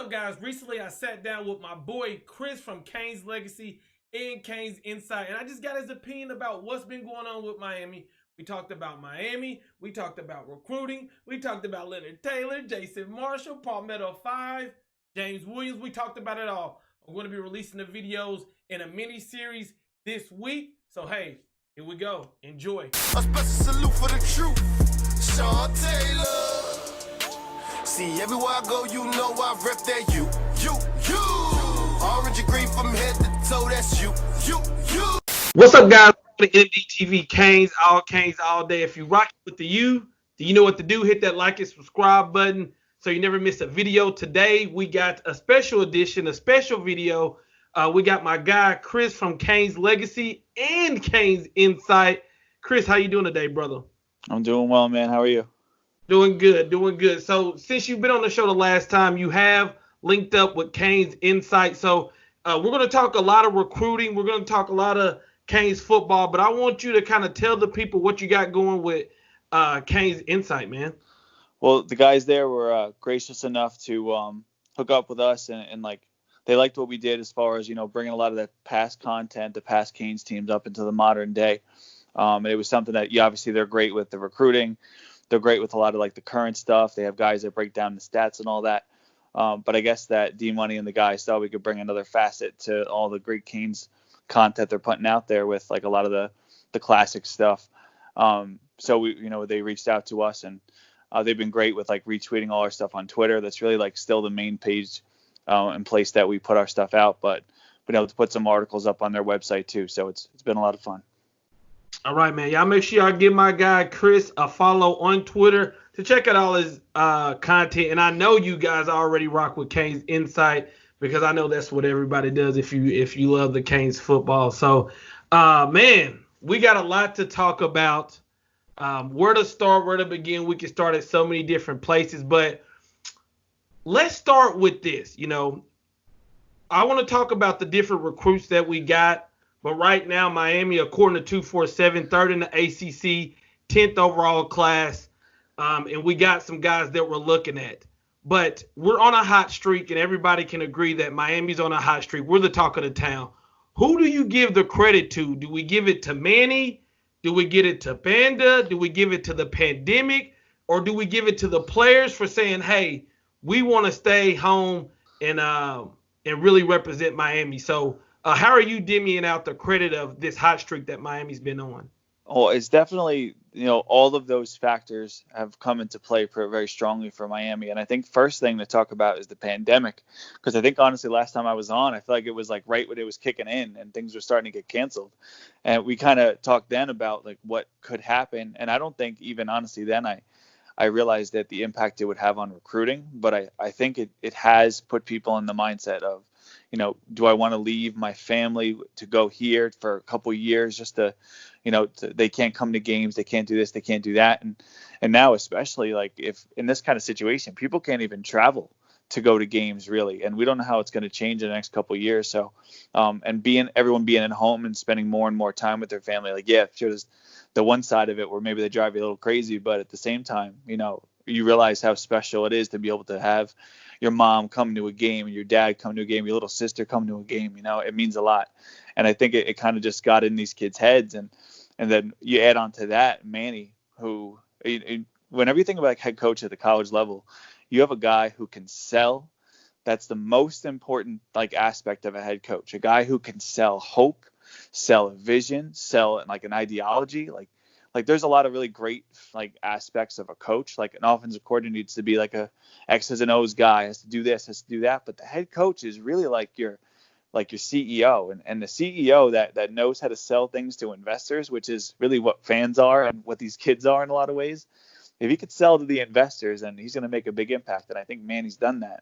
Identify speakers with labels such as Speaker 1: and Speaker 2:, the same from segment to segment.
Speaker 1: up, guys? Recently, I sat down with my boy Chris from Canes Legacy and Canes Insight, and I just got his opinion about what's been going on with Miami. We talked about Miami. We talked about recruiting. We talked about Leonard Taylor, Jason Marshall, Palmetto 5, James Williams. We talked about it all. I'm going to be releasing the videos in a mini-series this week. So, hey, here we go. Enjoy.
Speaker 2: A special salute for the truth, Sean Taylor. See, everywhere I go, you know I rep that you. Orange and green from head to toe, that's you.
Speaker 1: What's up, guys? NDTV Canes all day. If you rock with the you know what to do. Hit that like and subscribe button so you never miss a video. Today, we got a special edition, a special video. We got my guy, Chris from Canes Legacy and Canes Insight. Chris, how you doing today, brother?
Speaker 3: I'm doing well, man. How are you?
Speaker 1: Doing good. So since you've been on the show the last time, you have linked up with Canes Insight. So we're going to talk a lot of recruiting. We're going to talk a lot of Canes football. But I want you to kind of tell the people what you got going with Canes Insight, man.
Speaker 3: Well, the guys there were gracious enough to hook up with us and like they liked what we did as far as, bringing a lot of that past content, the past Canes teams up into the modern day. And it was something that obviously they're great with the recruiting. They're great with a lot of like the current stuff. They have guys that break down the stats and all that. But I guess that D-Money and the guys thought we could bring another facet to all the great Canes content they're putting out there with like a lot of the classic stuff. So we, they reached out to us and they've been great with like retweeting all our stuff on Twitter. That's really like still the main page and place that we put our stuff out, but been able to put some articles up on their website too. So it's been a lot of fun.
Speaker 1: All right, man. Y'all make sure y'all give my guy Chris a follow on Twitter to check out all his content. And I know you guys already rock with Canes Insight because I know that's what everybody does if you love the Canes football. So, man, we got a lot to talk about. Where to start, where to begin. We can start at so many different places, but let's start with this. I want to talk about the different recruits that we got. But right now, Miami, according to 247, third in the ACC, 10th overall class. And we got some guys that we're looking at. But we're on a hot streak, and everybody can agree that Miami's on a hot streak. We're the talk of the town. Who do you give the credit to? Do we give it to Manny? Do we give it to Banda? Do we give it to the pandemic? Or do we give it to the players for saying, hey, we want to stay home and really represent Miami? So, how are you dimming out the credit of this hot streak that Miami's been on?
Speaker 3: Oh, it's definitely, all of those factors have come into play very strongly for Miami. And I think first thing to talk about is the pandemic, because I think honestly last time I was on, I feel like it was like right when it was kicking in and things were starting to get canceled. And we kind of talked then about like what could happen. And I don't think even honestly then I realized that the impact it would have on recruiting. But I think it has put people in the mindset of, do I want to leave my family to go here for a couple of years just to, they can't come to games, they can't do this, they can't do that. And now especially like if in this kind of situation, people can't even travel to go to games really. And we don't know how it's going to change in the next couple of years. So, and everyone being at home and spending more and more time with their family, like, yeah, sure, there's the one side of it where maybe they drive you a little crazy, but at the same time, you realize how special it is to be able to have your mom come to a game and your dad come to a game, your little sister come to a game. It means a lot. And I think it kind of just got in these kids' heads. And then you add on to that Manny, who whenever you think about like head coach at the college level, you have a guy who can sell. That's the most important like aspect of a head coach, a guy who can sell hope, sell a vision, sell like an ideology. Like there's a lot of really great like aspects of a coach. Like an offensive coordinator needs to be like a X's and O's guy, has to do this, has to do that. But the head coach is really like your CEO and the CEO that knows how to sell things to investors, which is really what fans are and what these kids are in a lot of ways. If he could sell to the investors, then he's going to make a big impact. And I think Manny's done that.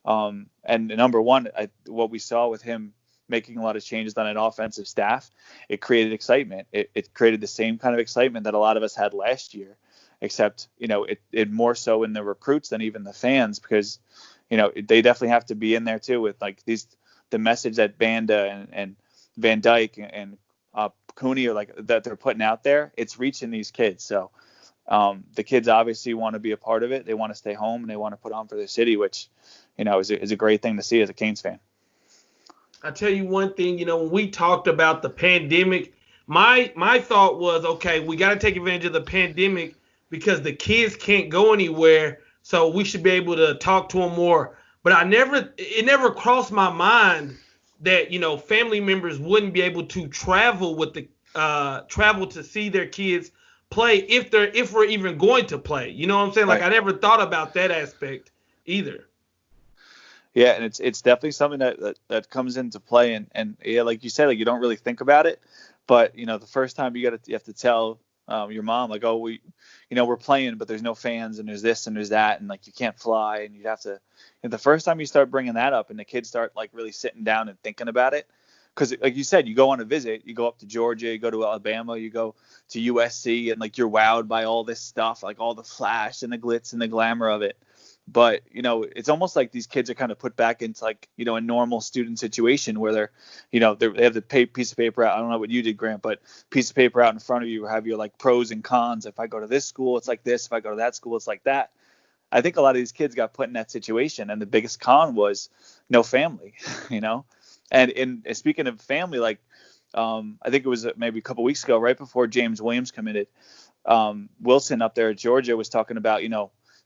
Speaker 3: And number one, what we saw with him making a lot of changes on an offensive staff, it created excitement. It created the same kind of excitement that a lot of us had last year, except, it more so in the recruits than even the fans, because, they definitely have to be in there too with like the message that Banda and Van Dyke and Cooney are like that they're putting out there. It's reaching these kids. So the kids obviously want to be a part of it. They want to stay home and they want to put on for their city, which, is a great thing to see as a Canes fan.
Speaker 1: I tell you one thing, when we talked about the pandemic, my thought was, okay, we got to take advantage of the pandemic because the kids can't go anywhere, so we should be able to talk to them more. But it never crossed my mind that family members wouldn't be able to travel travel to see their kids play if we're even going to play. You know what I'm saying? Like,
Speaker 3: Right.
Speaker 1: I never thought about that aspect either.
Speaker 3: Yeah, and it's definitely something that comes into play, and yeah, like you said, like you don't really think about it, but the first time you have to tell your mom, like, oh, we're playing, but there's no fans, and there's this and there's that, and like you can't fly, and you have to. And the first time you start bringing that up, and the kids start like really sitting down and thinking about it, because like you said, you go on a visit, you go up to Georgia, you go to Alabama, you go to USC, and like you're wowed by all this stuff, like all the flash and the glitz and the glamour of it. But it's almost like these kids are kind of put back into like a normal student situation where they have the piece of paper out. I don't know what you did, Grant, but piece of paper out in front of you have your like pros and cons. If I go to this school, it's like this. If I go to that school, it's like that. I think a lot of these kids got put in that situation, and the biggest con was no family. And speaking of family, like I think it was maybe a couple weeks ago, right before James Williams committed, Wilson up there at Georgia was talking about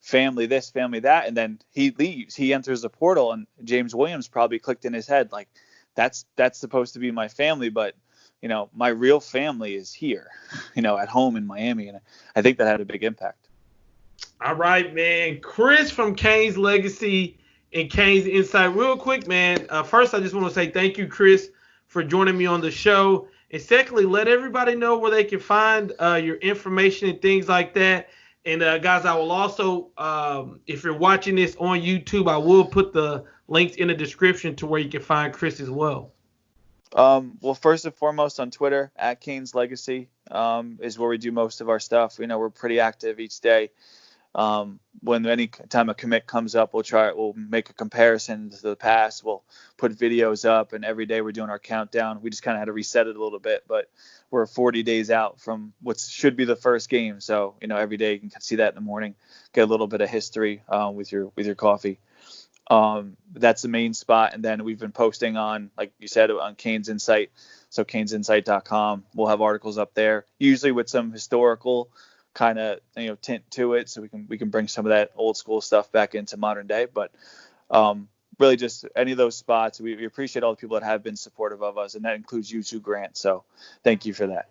Speaker 3: family this, family that, and then he leaves. He enters the portal, and James Williams probably clicked in his head like, that's supposed to be my family, but my real family is here, at home in Miami, and I think that had a big impact.
Speaker 1: All right, man. Chris from Canes Legacy and Canes Insight. Real quick, man. First, I just want to say thank you, Chris, for joining me on the show. And secondly, let everybody know where they can find your information and things like that. And guys, I will also, if you're watching this on YouTube, I will put the links in the description to where you can find Chris as well.
Speaker 3: Well, first and foremost on Twitter at Canes Legacy is where we do most of our stuff. We're pretty active each day. When any time a commit comes up, we'll make a comparison to the past. We'll put videos up, and every day we're doing our countdown. We just kind of had to reset it a little bit, but we're 40 days out from what should be the first game. So, every day you can see that in the morning, get a little bit of history with your coffee. That's the main spot. And then we've been posting on, like you said, on Canes Insight. So canesinsight.com. We'll have articles up there, usually with some historical kind of tint to it, so we can bring some of that old school stuff back into modern day. But really just any of those spots, we appreciate all the people that have been supportive of us, and that includes you too, Grant. So thank you for that.